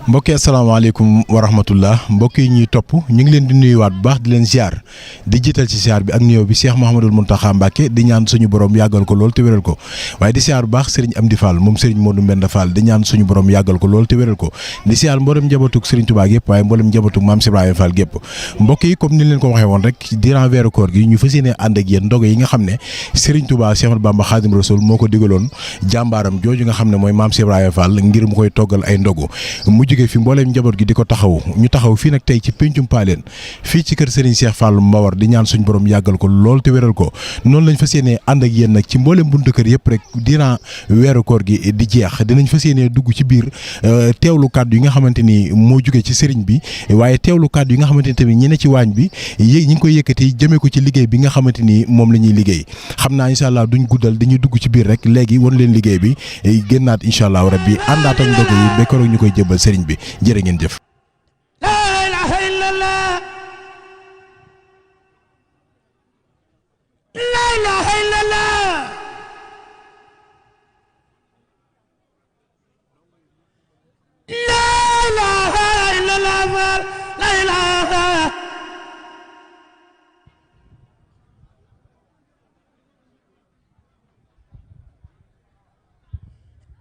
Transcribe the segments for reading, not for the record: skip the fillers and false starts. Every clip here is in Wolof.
mbokk yi asalaamaaleykum wa rahmatullah mbokk yi ñuy topp ñu ngi leen di nuyuwaat bu baax di leen ziar di jiital ci ziar bi ak nuyoo bi Cheikh Mouhamadul Mountakha Mbacké di ñaan suñu borom yàggal ko lool te wéral ko waaye di ziar bu baax Serigne Amdi Fall moom Serigne Modou Mbenda Fall di ñaan suñu borom yàggal ko lool te wéral ko di ziar mboolem njabootug Serigne Touba gépp waaye mboolem njabootug Mame Ibrahima Fall gépp mbokk yi comme ni leen ko waxee woon rek durant weeru koor gi ñu fas yéene ànd ak yéen ndogo yi nga xam ne Serigne Touba Cheikh Bamba Khadim Rasoul moo ko digaloon jàmbaaram jooju nga xam ne mooy Mame Ibrahima Fall ngir mu koy toggal ay ndogu mu jóge fi mboolem njaboot gi di ko taxaw ñu taxaw fii nag tey ci péncum Paaleen fii ci kër Serigne Cheikh Fall Mbawar di ñaan suñu borom yàggal ko lool te wéral ko noonu lañ fas yéenee ànd ak yéen nag ci mboolem buntu kër yëpp rek durant weeru koor gi di jeex dinañ fas yéenee dugg ci biir teewlu kàddu yi nga xamante ni moo jóge ci Serigne bi waaye teewlu kàddu yi nga xamante ni tamit ñi ne ci waañ bi ñi ngi koy yëkkati jëmee ko ci liggéey bi nga xamante ni moom la ñuy liggéey xam naa incha allah duñ guddal dañuy dugg ci biir rek léegi won leen liggéey bi génnaat incha allah rabbi àndaat ak ndogu yi ba keroog ñu koy jëbal Serigne bi jërë ngeen jëf.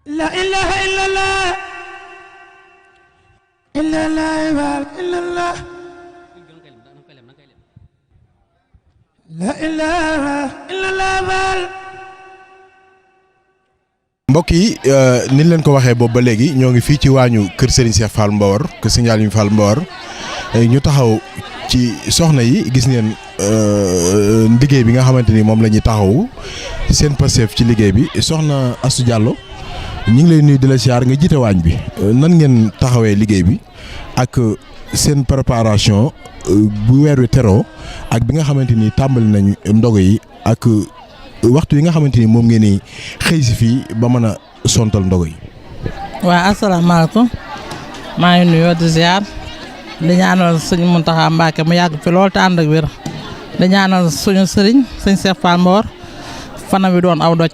La ilaha illallah illallah illallah la ilaha illallah. mbokk yi ni leen ko waxee boobu ba léegi ñoo ngi fii ci waañu kër Serigne Cheikh Fall Mbawar kër Serigne Aliou Fall Mbawar ñu taxaw ci soxna yi gis ngeen liggéey bi nga xamante ni moom la ñuy taxaw seen passeef ci liggéey bi soxna Astou Diallo ñu ngi lay nuyu di la siyaar nga jiite waañ bi nan ngeen taxawee liggéey bi ak seen préparation bu weer wi teroo ak bi nga xamante ni tàmbali nañ ndogo yi ak waxtu yi nga xamante ni moom ngeen ni xëy si fii ba mën a sontal ndogo yi. waaw asalaamaaleykum maa ngi nuyoo di ziar di ñaanal suñu Mountakha Mbacké mu yàgg fi lool te ànd ak wér di ñaanal suñu sëriñ sëñ Cheikh Fall Mbawar fanam wi doon aw doj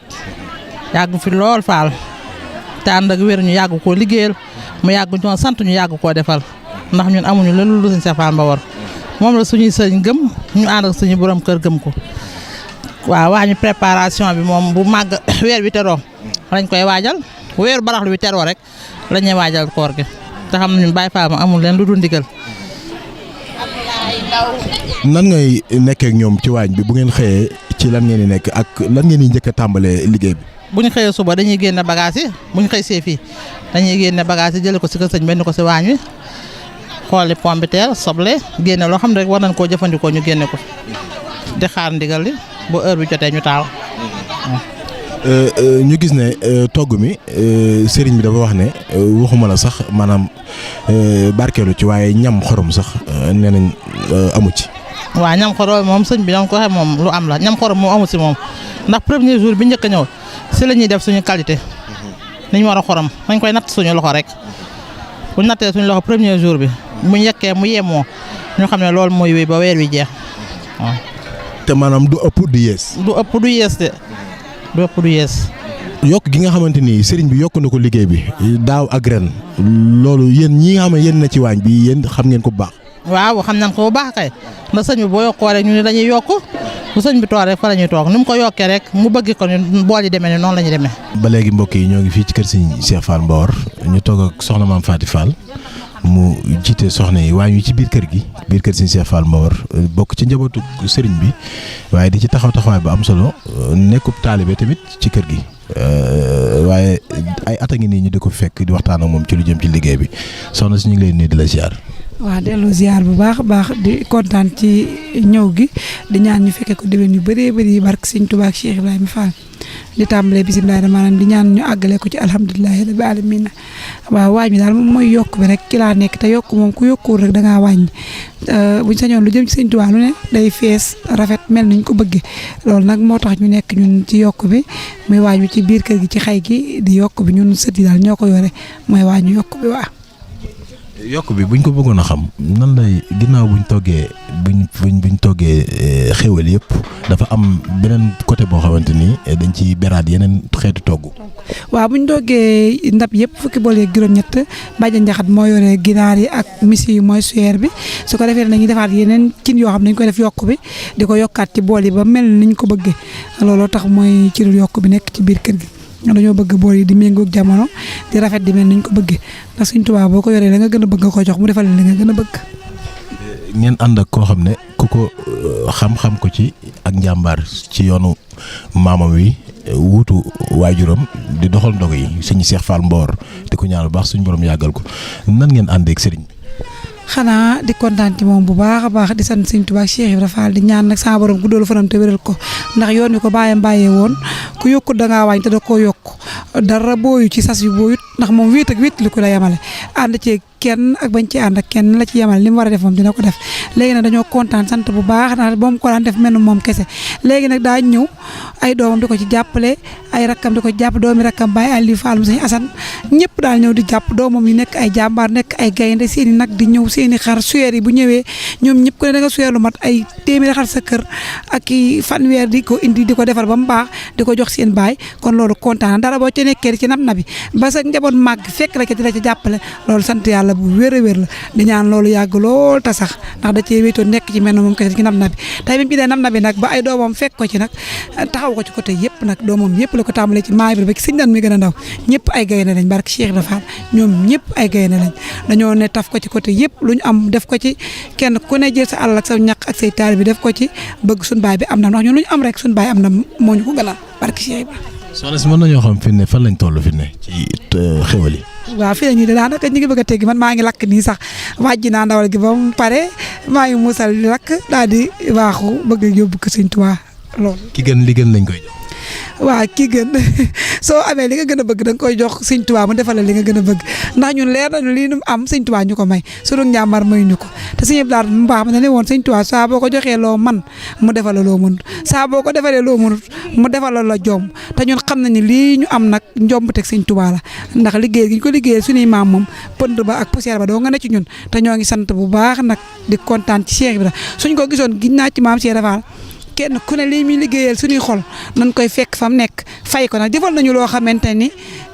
yàgg fi lool Fall. te ànd ak wér ñu yàgg koo liggéeyal mu yàgg ñoo sant ñu yàgg koo defal ndax ñun amuñu lenn lu Serigne Cheikh Fall Mbawar moom la suñuy sëriñ gëm ñu ànd ak suñu borom kër gëm ko waaw waa ñu préparation bi moom bu màgg weer wi teroo lañ koy waajal weer baraxlu wi teroo rek la ñuy waajal koor gi te xam nañu Baye Fall ma amul leen lu dul ndigal. nan ngay nekkee ak ñoom ci waañ bi bu ngeen xëyee ci lan ngeen di nekk ak lan ngeen di njëkk a tàmbalee liggéey bi. bu ñu xëyee suba dañuy génne bagage yi bu ñu xëy see fii dañuy génne bagage yi jëlee ko si kër sëñ benn ko si waañ wi xooli pomme de terre soble génne loo xam ne rek war nañ koo jëfandikoo ñu génne ko di xaar ndigal li bu heure bi jotee ñu taaw. ñu gis ne togg mi sëriñ bi dafa wax ne waxuma la sax maanaam barkeelu ci waaye ñam xorom sax nee nañ amu ci. waaw ñam xorom moom sëñ bi dama ko waxee moom lu am la ñam xorom moom amu si moom ndax premier jour bi njëkk a ñëw si la ñuy def suñu qualité ni ñu war a xorom dañ koy natt suñu loxo rek bu ñu nattee suñu loxo premier jour bi mu yekkee mu yemoo ñu xam ne loolu mooy wéy ba weer wi jeex waaw. te maanaam du ëpp du yees. du ëpp du yees de du ëpp du yees. yokk gi nga xamante ni sëriñ bi yokk na ko liggéey bi daaw ak ren loolu yéen ñi nga xam ne yéen na ci waañ bi yéen xam ngeen ko bu baax. waaw xam nañ ko bu baax kay ndax sëñ bi boo yokkoo rek ñu ne dañuy yokk bu sëñ bi toog rek fa la ñuy toog ni mu ko yokkee rek mu bëgg ko ni bool yi demee ni noonu la ñuy demee. ba léegi mbokk yi ñoo ngi fii ci kër Serigne Cheikh Fall Mbawar ñu toog ak soxna Mame Faty Fall mu jiite soxna yi waaye ñu ci biir kër gi biir kër Serigne Cheikh Fall Mbawar bokk ci njabootu sëriñ bi waaye di ci taxaw taxawaay bu am solo nekkub taalibe tamit ci kër gi waaye ay at a ngi nii ñu di ko fekk di waxtaan ak moom ci lu jëm ci liggéey bi soxna si ñu ngi lay nuyu di la ziar. waaw dellu ziar bu baax a baax di kontaan ci ñëw gi di ñaan ñu fekkee ko déwén yu bëree bëri barke Sëñ Tuubaa ak Cheikh Ibrahima Fall di tàmbalee bisimilah maanaam di ñaan ñu àggale ko ci alhamdulilahi rabbi alamin waaw waañ mi daal moom mooy yokk bi rek ki laa nekk te yokk moom ku yokkuwul rek da ngaa wàññi buñ sañoon lu jëm ci Sëñ Tuubaa lu ne day fees rafet mel niñ ko bëggee loolu nag moo tax ñu nekk ñun ci yokk bi muy waañ wi ci biir kër gi ci xay gi di yokk bi ñun sët yi daal ñoo ko yore mooy waañu yokk bi waa yokk bi buñ ko bëggoon a xam nan lay ginnaaw buñ toggee xéwal yëpp dafa am beneen côté boo xamante ni dañ ci beraat yeneen xeetu togg. waaw bu ñu doggee ndab yëpp fukki bool yeeg juróom-ñett bàjjan njaxat moo yore ginaar yi ak misi yi mooy suyeer bi su ko defee nañuy defaat yeneen cin yoo xam ne dañ koy def yokk bi di ko yokkaat ci bool yi ba mel ni ñu ko bëggee looloo tax mooy ci yokk bi nekk ci biir kër gi dañoo bëgg bool yi di méngoog jamono di rafet di mel ni ñu ko bëggee ndax Sëñ Tuubaa boo ko yoree la nga gën a bëgg nga ko jox mu defal li nga gën a bëgg. ngeen ànd ak koo xam ne ku ko xam-xam ko ci ak njàmbaar ci yoonu maamam wi wuutu waajuram di doxal ndog yi sëñ Cheikh Fall Mbor di ko ñaanal baax suñu borom yàggal ko nan ngeen àndee ak sëriñ bi. xanaa di kontaan ci moom bu baax a baax di sant Sëñ Tuubaa Cheikh Ibra Fall di ñaan nag sama borom guddoolu fanam te wéral ko ndax yoon wi ko bàyyee woon ku yokkut da ngaa wàññi te da koo yokk dara booyu ci sas yu booyut ndax moom wéet ak wéet li ko la yemale ànd ci kenn ak bañ ci ànd ak kenn la ci yemale li mu war a def moom dina ko def léegi nag dañoo kontaan sant bu baax ndax ba mu ko daan def mel ni moom kese léegi nag daa ñëw ay doomam di ko ci jàppale ay rakkam di ko ci jàpp doomi rakkam Baye Aliou Fall mu Sëñ Assane ñëpp daal ñëw di jàpp doomam yi nekk ay jàmbaar nekk ay gaynde seeni nag di ñëw seeni xar suyeer yi bu ñëwee ñoom ñëpp ko ne da nga suyeer lu mat ay téeméeri xar sa kër ak i fanweer di ko indi di ko defar ba mu baax di ko jox seen baay kon loolu kontaan dara boo ci nekkee ci nab nabi ba sa njaboot màgg fekk la ci di la ci jàppale loolu sant yàlla bu wér a wér la di ñaan loolu yàgg lool te sax ndax da cee wéetoon nekk ci mel ne moom kese ci nab nabi tey bi mu ci dee nab nabi nag ba ay doomam fekk ko ci nag taxaw ko ci côté yëpp nag doomam yëpp la ko tàmbalee ci maa bi ba ci sëñ daan mi gën a ndaw ñëpp ay gaynde lañ barke Cheikh Ibra Fall ñoom ñëpp ay gaynde lañ dañoo ne taf ko ci côté yëpp lu ñu am def ko ci kenn ku ne jël sa alal ak sa ñaq ak say taal bi def ko ci bëgg suñu baay bi am na ndax ñun lu ñu am rek suñu baay am na moo ñu ko gënal barke Cheikh Ibra. soxna si mën nañoo xam fi ne fan lañ toll fi ne ci xéwal yi. waaw fii la ñuy daanaka ñu ngi bëgg a teggi man maa ngi lakk nii sax wàjji naa ndawal gi ba mu pare maa ngi muusal di lakk daal di waaxu bëgg yóbbu ko Sëñ Tuubaa loolu. ki gën li gën lañ koy jox. waaw kii gën soo amee li nga gën a bëgg da nga koy jox Sëñ Tuubaa mu defal la li nga gën a bëgg ndax ñun leer nañu lii nu am Sëñ Tuubaa ñu ko may sunu njàmbar mayuñu ko te Sëñ Abdou Lahad mu baax ma ne woon Sëñ Tuubaa saa boo ko joxee loo man mu defal la loo mënut saa boo ko defalee loo mënut mu defal la jomb te ñun xam nañu lii ñu am nag njomb teg Sëñ Tuubaa la ndax liggéey gi ñu ko liggéeyee suñuy maam moom pënd ba ak poussière ba doo nga ne ci ñun te ñoo ngi sant bu baax nag di kontaan ci Cheikh Ibra suñ ko gisoon giñ naa ci maam Cheikh Ibra kenn ku ne lii muy liggéeyal suñuy xol nañ koy fekk fa mu nekk fay ko nag defal nañu loo xamante ni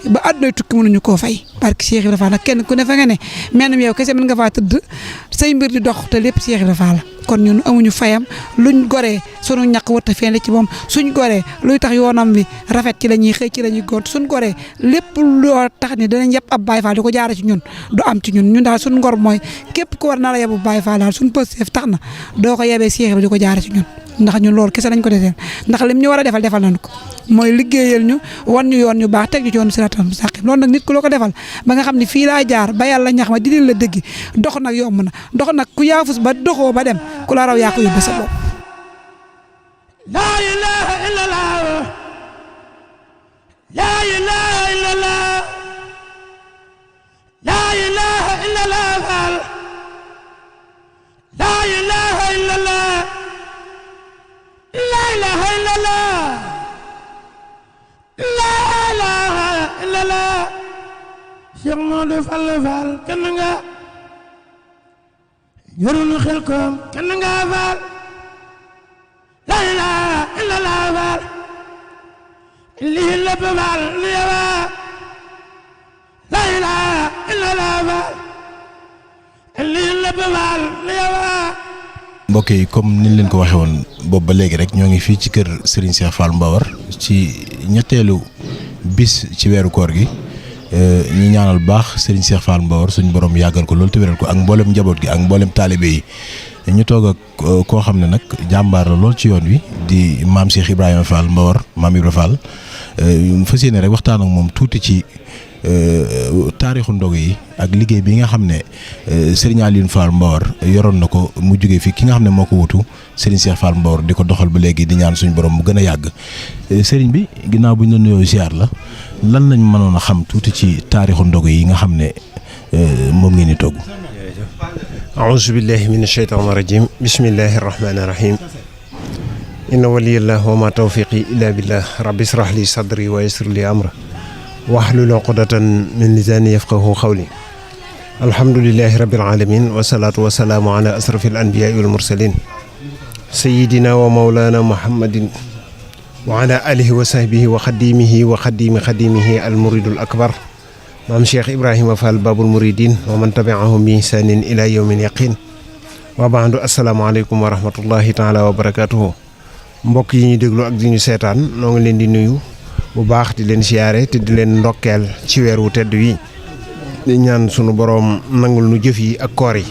ba àdduna tukki mënuñu koo fay barke Cheikh Ibra Fall nag kenn ku ne fa nga ne menn yow kese mën nga faa tëdd say mbir di dox te lépp Cheikh Ibra Fall la kon ñun amuñu fayam luñ goree sunu ñaq wërta feeñ ci moom suñ goree luy tax yoonam bi rafet ci la ñuy xëy ci la ñuy gont suñ goree lépp loo tax ni danañ yeb ab Baye Fall di ko jaare ci ñun du am ci ñun daal suñ ngor mooy képp ku war na la yebu Baye Fall daal suñ pësteef tax na doo ko yebee Cheikh Ibra di ko jaare ci ñun ndax ñun loolu kese lañ ko deseel ndax lim ñu war a defal nañu ko mooy liggéeyal ñu wan ñu yoon ñu baax teg ñu ci yoonu siraatal mustaqiim loolu nag nit ku loo ko defal ba nga xam ne fii laa jaar ba yàlla ñax ma di la dëggi dox nag yomb na dox nag ku yaafus ba doxoo ba dem ku la raw yaa ko yóbbu sa bopp. laa ilaaha illallaah laa ilaaha illallaah laa ilaaha illallaah laa ilaaha illallaah laa ilaaha illallaah laa ilaaha illallaah Cheikh Modou Fall Fall kenn nga yorunu xel koom kenn nga Fall laa ilaaha illallaah Fall lii lépp Fall lu yawa laa ilaaha illallaah Fall lii lépp Fall lu yawa. mbokk yi comme niñ leen ko waxee woon boobu ba léegi rek ñoo ngi fii ci kër Serigne Cheikh Fall Mbawar ci ñetteelu bis ci weeru koor gi ñu ñaanal baax Serigne Cheikh Fall Mbawar suñu borom yàggal ko loolu te wéral ko ak mboolem njaboot gi ak mboolem taalibe yi ñu toog ak koo xam ne nag jàmbaar la lool ci yoon wi di maam Cheikh Ibrahima Fall Mbawar maam Ibra Fall mu fas yéene rek waxtaan ak moom tuuti ci taarixu ndog yi ak liggéey bi nga xam ne Serigne Alioune Fall Mbawar yoroon na ko mu jógee fi ki nga xam ne moo ko wutu Serigne Cheikh Fall Mbawar di ko doxal ba léegi di ñaan suñu borom mu gën a yàgg Serigne bi ginnaaw bu ñu la nuyoo ziar la lan lañ mënoon a xam tuuti ci taarixu ndog yi nga xam ne moom ngeen di togg. aouzu billahi min asheytaan rajim bismillahi rahmaani rahim inna waliyallah wa ma tawfiqi illa billah rabbi israh li sadri wa yassir li amra wahlul uqdatan min lisaani yafqahu qawli alhamdulillahi rabbil alamin wasalaatu wasalaamu ala asrafil anbiyaai wal mursalin sayidina wa mawlana muhammadin wa ala alihi wa sahbihi wa xadimihi wa xadimi xadimihi al muridul akbar maam Cheikh Ibrahima Fall babul muridin wa man tabiahum bi ihsanin ila yawmin yaqin wa baadu asalaamaaleykum wa rahmatullahi taala wa barakatuhu. Mbokk yi ñuy déglu ak di ñu seetaan noo ngi leen di nuyu bu baax di leen siyaare te di leen ndokkeel ci weer wu tedd wi di ñaan sunu boroom nangul nu jëf yi ak koor yi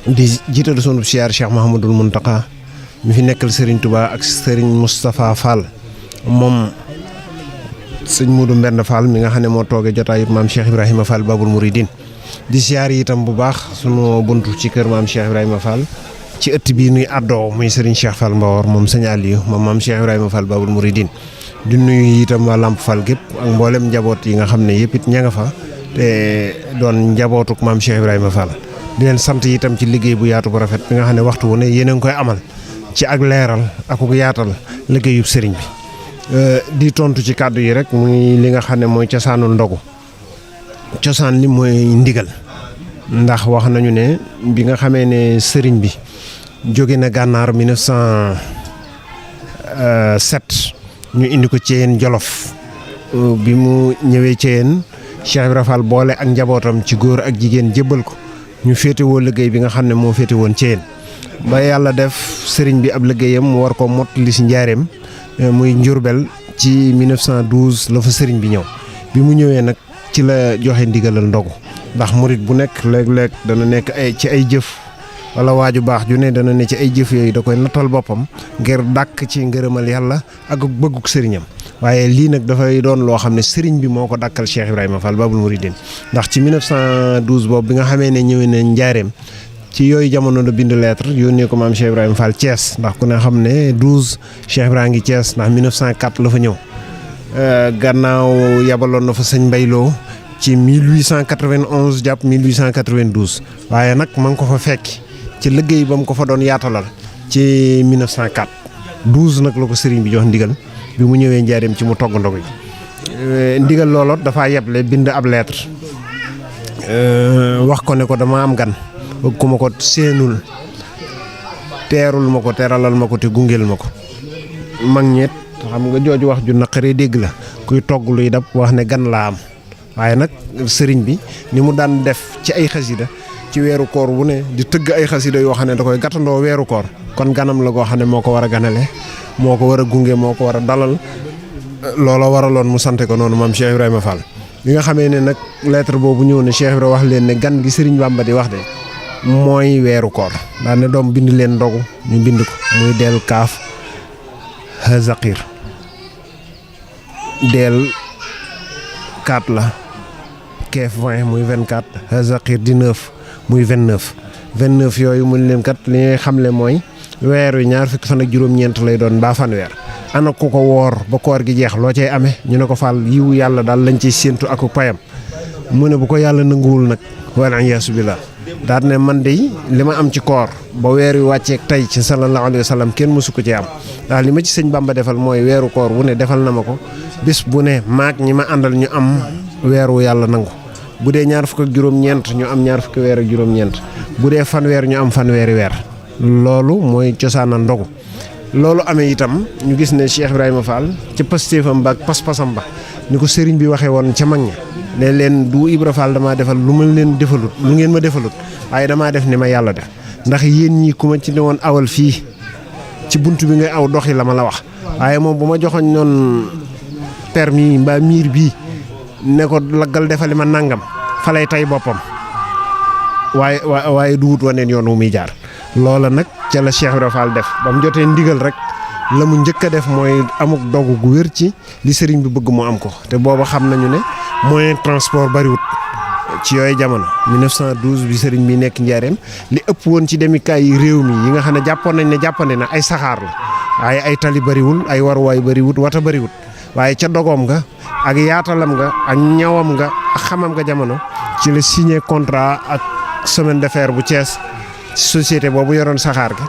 di jiital sunu siyaar Cheikh Mahamadul Muntaqa mi fi nekkal Serigne Touba ak Serigne Moustapha Fall moom sëñ Modou Mbend Fall mi nga xam ne moo toogee jotaayub maam Cheikh Ibrahima Fall babul muridin di siyaar yi itam bu baax sunu buntu ci kër maam Cheikh Ibrahima Fall ci ëtt bii nuy àddoo muy Serigne Cheikh Fall Mbawor moom sëñ Aliou moom maam Cheikh Ibrahima Fall babul muridin di nuyu itam waa Lamp Fall gépp ak mboolem njaboot yi nga xam ne yëpp it ña nga fa te doon njabootuk maam Cheikh Ibrahima Fall di leen sant itam ci liggéey bu yaatu bu rafet bi nga xam ne waxtu wu ne yéen a ngi koy amal ci ak leeral ak yaatal liggéeyub sëriñ bi. di tontu ci kàddu yi rek muy li nga xam ne mooy cosaanul ndogu cosaan li mooy ndigal ndax wax nañu ne bi nga xamee ne sëriñ bi jóge na gànnaar 1907 ñu indi ko Thièyène Jolof bi mu ñëwee Thièyène Cheikh Ibrahima Fall boole ak njabootam ci góor ak jigéen jébbal ko ñu féetewoo liggéey bi nga xam ne moo féete woon Thièyène ba yàlla def sëriñ bi ab liggéeyam mu war ko mottali si njaareem muy Njurbel ci 1912 la fa sëriñ bi ñëw bi mu ñëwee nag ci la joxe ndigalal ndogu ndax murit bu nekk léeg-léeg dana nekk ci ay jëf wala waaju baax ju ne dana ne ci ay jëf yooyu da koy nattal boppam ngir dàkk ci ngërëmal yàlla ak bëgguk sëriñam waaye lii nag dafay doon loo xam ne sëriñ bi moo ko dàkkal Cheikh Ibrahima Fall babul muridin ndax ci 1912 boobu bi nga xamee ne ñëwee na njaareem ci yooyu jamono la bind lettre yónnee ko maam Cheikh Ibrahima Fall Thiès ndax ku ne xam ne 12 Cheikh Ibrahima ngi Thiès ndax 1904 la fa ñëw gannaaw yabaloon na fa sëñ Mbayloo ci 1891 jàpp 1892 waaye nag ma ngi ko fa fekk ci liggéey ba mu ko fa doon yaatalal ci 1904 12 nag la ko sëriñ bi jox ndigal bi mu ñëwee njaareem ci mu togg ndog yi ndigal looloo dafaa yeble bind ab lettre wax ko ne ko dama am gan bëgg ku ma ko seenul teerul ma ko teralal ma ko te gungeel ma ko mag ñeet xam nga jooju wax ju naqaree dégg la kuy togg luy dab wax ne gan laa am waaye nag sëriñ bi ni mu daan def ci ay xasida ci weeru koor wu ne di tëgg ay xasida yoo xam ne da koy gàttandoo weeru koor kon ganam la goo xam ne moo ko war a ganale moo ko war a gunge moo ko war a dalal loola waraloon mu sante ko noonu maam Cheikh Ibrahima Fall bi nga xamee ne nag lettre boobu ñëw ne Cheikh Ibrahima wax leen ne gan gi sëriñ Bamba di wax de mooy weeru koor daan ne doom bind leen ndogu ñu bind ko muy del kaaf hazaqir del 4 la keef 20 muy 24 hazaqir di 9 muy 29 yooyu mu leen kat li ñuy xamle mooy weer wi ñaar fukki fan ak juróom-ñeent lay doon mbaa fanweer ana ku ko woor ba koor gi jeex loo cay amee ñu ne ko Fall yiwu yàlla daal lañ ciy séentu ak payam mu ne bu ko yàlla nanguwul nag wal iyaasu billah daal ne man de li ma am ci koor ba weer wi wàcceeg tey ci sallallahu alayhi wa sallam kenn mësu ko ci am ndax li ma ci sëñ Bamba defal mooy weeru koor wu ne defal na ma ko bis bu ne maag ñi ma àndal ñu am weeru yàlla nangu bu dee ñaar fukk ak juróom-ñeent ñu am ñaar fukki weer ak juróom-ñeent bu dee fanweer ñu am fanweeri weer loolu mooy cosaana ndogu loolu amee itam ñu gis ne Cheikh Ibrahima Fall ca pastéefam ba ak pas-pasam ba ni ko sëriñ bi waxee woon ca mag ña ne leen du Ibra Fall damaa defal lu ma leen defalut lu ngeen ma defalut waaye damaa def ni ma yàlla def ndax yéen ñii ku ma ci ne woon awal fii ci bunt bi ngay aw doxi la ma la wax waaye moom bu ma joxoñ noon permis mbaa miir bii ne ko laggal defali ma nangam fa lay tay boppam waaye du wut waneen yoon wu muy jaar loola nag ca la Cheikh Ibrahima Fall def ba mu jotee ndigal rek la mu njëkk a def mooy amuk dogu gu wér ci li sëriñ bi bëgg mu am ko te booba xam nañu ne moyen transport bariwut ci yooyu jamono 1912 bi sëriñ bi nekk njaareem li ëpp woon ci demikaay yi réew mi yi nga xam ne jàppoon nañ ne jàppandi na ay saxaar la waaye ay tali bariwul ay waruwaay bariwut wata bariwut waaye ca dogoom nga ak yaatalam nga ak ñawam nga ak xamam nga jamono ci la signé contrat ak semaine de fer bu Thiès société boobu yoroon saxaar ga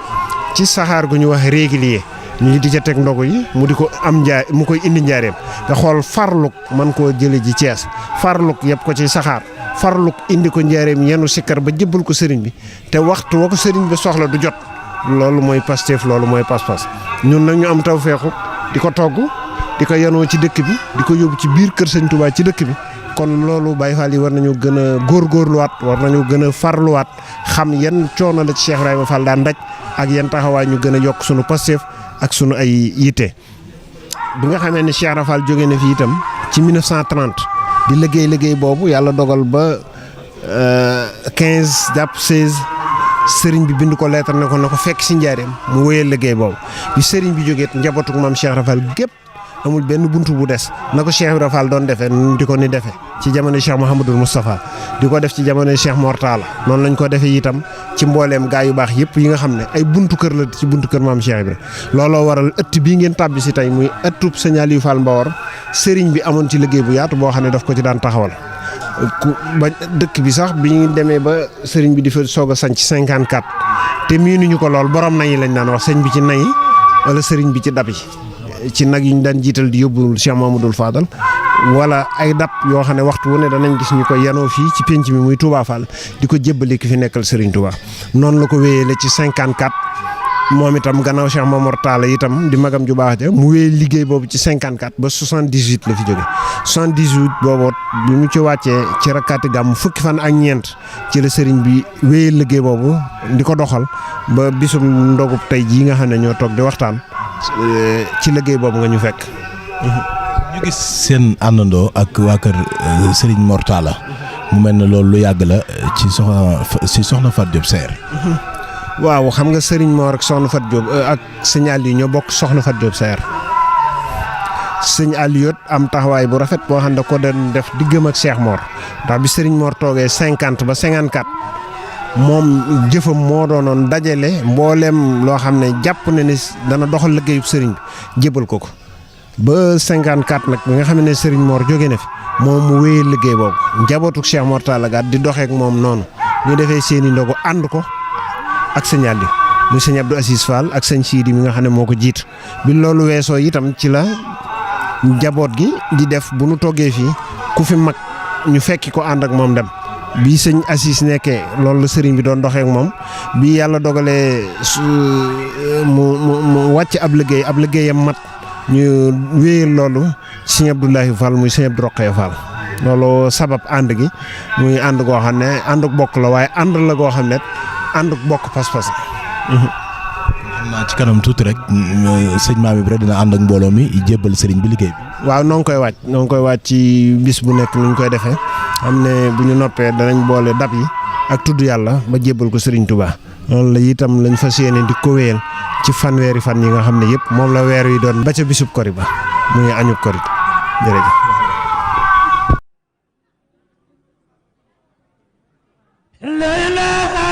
ci saxaar gu ñu wax régulier ñu di ca teg ndogu yi mu di ko am njaay mu koy indi njaareem nga xool farluk man koo jële ji Thiès farluk yëpp ko ci saxaar farluk indi ko njaareem yenu sikkar ba jëbbal ko sëriñ bi te waxtu wa ko sëriñ bi soxla du jot loolu mooy Pastef loolu mooy pas-pas ñun nag ñu am tawfeexu di ko togg di ko yanoo ci dëkk bi di ko yóbbu ci biir kër sëñ Touba ci dëkk bi kon loolu Baye Fall yi war nañu gën a góorgóorluwaat war nañu gën a farluwaat xam yan coono la ci Cheikh Ibrahima Fall daan daj ak yan taxawaay ñu gën a yokk sunu Pastef ak sunu ay yitte. bi nga xamee ne Cheikh Ibrahima Fall jóge na fi itam ci 1930 di liggéey boobu yàlla dogal ba 15 jàpp 16 sëriñ bi bind ko lettre ne ko na ko fekk si njaareem mu wéyal liggéey boobu bi sëriñ bi jógee njabootuk maam Cheikh Ibrahima Fall gépp amul benn buntu bu des na ko Cheikh Ibrahima Fall doon defee di ko ni defee ci jamono Cheikh Mouhamadul Moustapha di ko def ci jamono Cheikh Mor Talla noonu lañ ko defee itam ci mbooleem gaa yu baax yëpp yi nga xam ne ay buntu kër la ci buntu kër maam Cheikh Ibrahima looloo waral ëtt bii ngeen tàbbi si tey muy ëttub Sëñ Aliou Fall Mbawar sëriñ bi amoon ci liggéey bu yaatu boo xam ne daf ko ci daan taxawal ba dëkk bi sax bi ñu demee ba sëriñ bi di fa soog a sanc 54 te miinuñu ko lool borom nañ lañ daan wax sëñ bi ci nay wala sëriñ bi ci dab yi ci nag yu ñu daan jiital di yóbbu Cheikh Mamadou Fadal wala ay dab yoo xam ne waxtu wu ne danañ gis ñu ko yanoo fii ci penc mi muy Touba Fall di ko jébbali ki fi nekkal Serigne Touba noonu la ko wéyale ci 54 moom itam gannaaw Cheikh Momar Talla itam di magam ju baax ja mu wéy liggéey boobu ci 54 ba 78 la fi jóge 78 boobu bi mu ci wàccee ci rakkaati gàmm fukki fan ak ñeent ci la Serigne bi wéyal liggéey boobu di ko doxal ba bisum ndogub tey jii nga xam ne ñoo toog di waxtaan ci liggéey boobu nga ñu fekk. ñu gis seen àndandoo ak waa kër Serigne Mor Talla mu mel ne loolu lu yàgg la ci soxna Fatou Diop Saer. waaw xam nga Serigne Mor ak soxna Fatou Diop ak sëñ Aliou ñoo bokk soxna Fatou Diop Saer sëñ Aliou am taxawaay bu rafet boo xam ne ko doon def diggam ak Cheikh Mor ndax bi Serigne Mor toogee 50 ba 54 moom jëfam moo doonoon dajale mbooleem loo xam ne jàpp na ne dana doxal liggéeyub Serigne bi jébal ko ba 54 nag bi nga xam ne Serigne Mor jóge na fi moom mu wéyee liggéey boobu njabootuk Cheikh Mor Talla Gaat di doxeek moom noonu ñu defee seeni ndogu ànd ko ak sëñ Aliou muy sëñ Abdou Assis Fall ak sëñ Sidi mi nga xam ne moo ko jiit bi loolu weesoo itam ci la njaboot gi di def bu nu toggee fii ku fi mag ñu fekki ko ànd ak moom dem bi sëñ Assis nekkee loolu la sëriñ bi doon doxeek moom bi yàlla dogalee mu wàcc ab liggéeyam mat ñu wéyal loolu sëñ Abdoulahi Fall muy sëñ Abdou Rokhaya Fall loolu sabab ànd gi muy ànd goo xam ne ànd bokk la waaye ànd la goo xam ne ànd bokk pas-pas xam naa ci kanam tuuti rek sëñ Maam Ibra dina ànd ak mbooloo mi jébbal sëriñ bi liggéey bi. waaw noo ngi koy wàcc ci bis bu nekk nu ñu koy defee xam ne bu ñu noppee danañ boole dab yi ak tudd yàlla ba jébbal ko Serigne Touba loolu la itam lañ fas yéene di ko wéyal ci fanweeri fan yi nga xam ne yëpp moom la weer wi doon ba ca bisub kori ba muy añub kori jërëjëf. La ilaha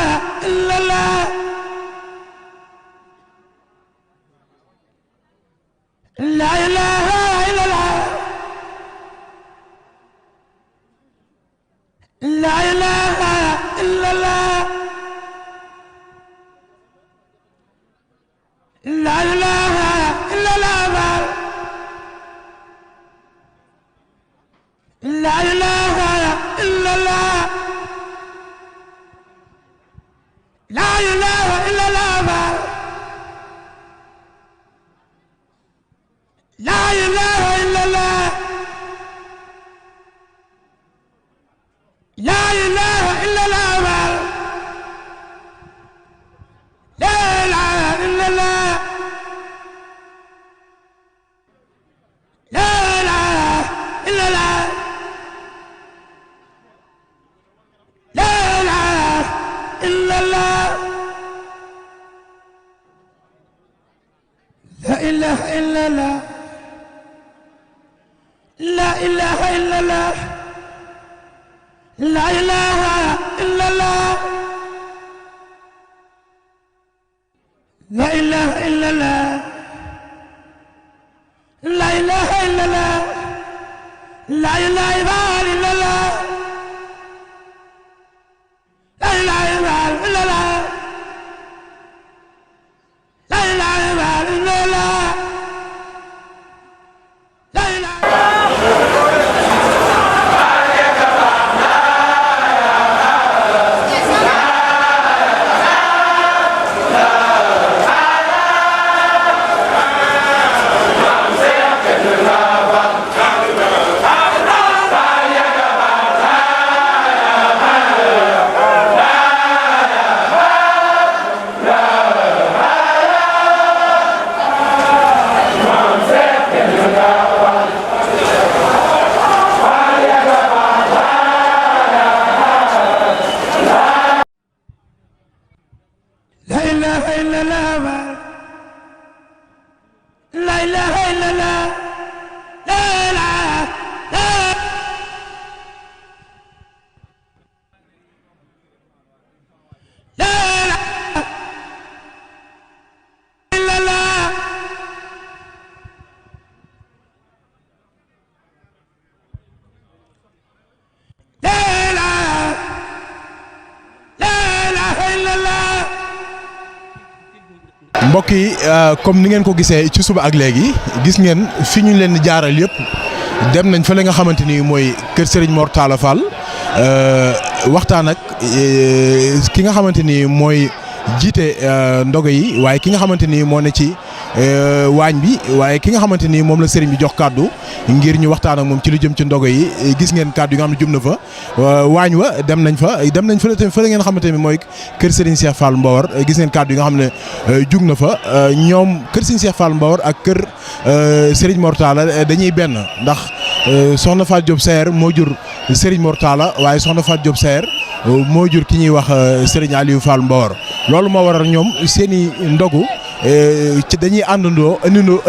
illallah La ilaha illallah La ilaha illallah La ilaha illallah La ilaha illallah La ilaha illallah La ilaha illallah La ilaha illallah La ilaha illallah La ilaha illallah La ilaha illallah La ilaha illallah La ilaha illallah La ilaha illallah La ilaha illallah La ilaha illallah La ilaha illallah La ilaha illallah illallah la ilaha illallah la ilaha mbokk yi comme ni ngeen ko gisee ci suba ak léegi gis ngeen fi ñu leen di jaaral yëpp dem nañ fa la nga xamante ni mooy kër Serigne Mor Talla Fall waxtaan ak ki nga xamante ni mooy jiite ndogo yi waaye ki nga xamante ni moo ne ci waañ bi waaye ki nga xamante ni moom la Serigne bi jox kàddu ngir ñu waxtaan ak moom ci lu jëm ci ndogo yi gis ngeen kàddu yi nga xam ne jum na fa waañ wa dem nañ fa tamit fa la ngeen xamante ni mooy kër Serigne Cheikh Fall Mbawar gis ngeen kàddu yi nga xam ne jug na fa ñoom kër Serigne Cheikh Fall Mbawar ak kër Serigne Mor Talla dañuy benn ndax soxna Fatou Diop Sayer moo jur Serigne Mor Talla waaye soxna Fatou Diop Sayer moo jur ki ñuy wax Serigne Aliou Fall Mbawar loolu moo waral ñoom seeni ndogu ci dañuy àndandoo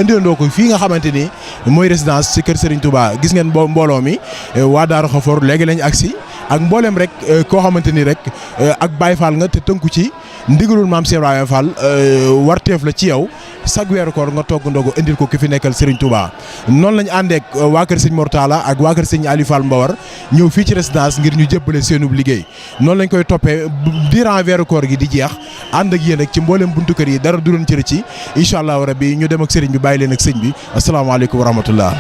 indindoo ko fii nga xamante ni mooy résidence ci kër Serigne Touba gis ngeen mbooloo mi waa Daaru Xafoor léegi lañ agsi ak mbooleem rek koo xamante ni rek ak Baye Fall nga te tënku ci ndigalul maam Cheikh Ibrahima Fall warteef la ci yow sag weeru koor nga togg ndogu indil ko ki fi nekkal Serigne Touba noonu lañ àndeek waa kër Serigne Mor Talla ak waa kër Serigne Aliou Fall Mbawar ñëw fii ci résidence ngir ñu jébbale seenub liggéey noonu lañ koy toppee durant weeru koor gi di jeex ànd ak yéen ak ci mbooleem buntu kër yi dara du leen ci incha allah rabbi ñu dem ak Serigne bi bàyyi leen ak sëñ bi asalaamaaleykum wa rahmatullah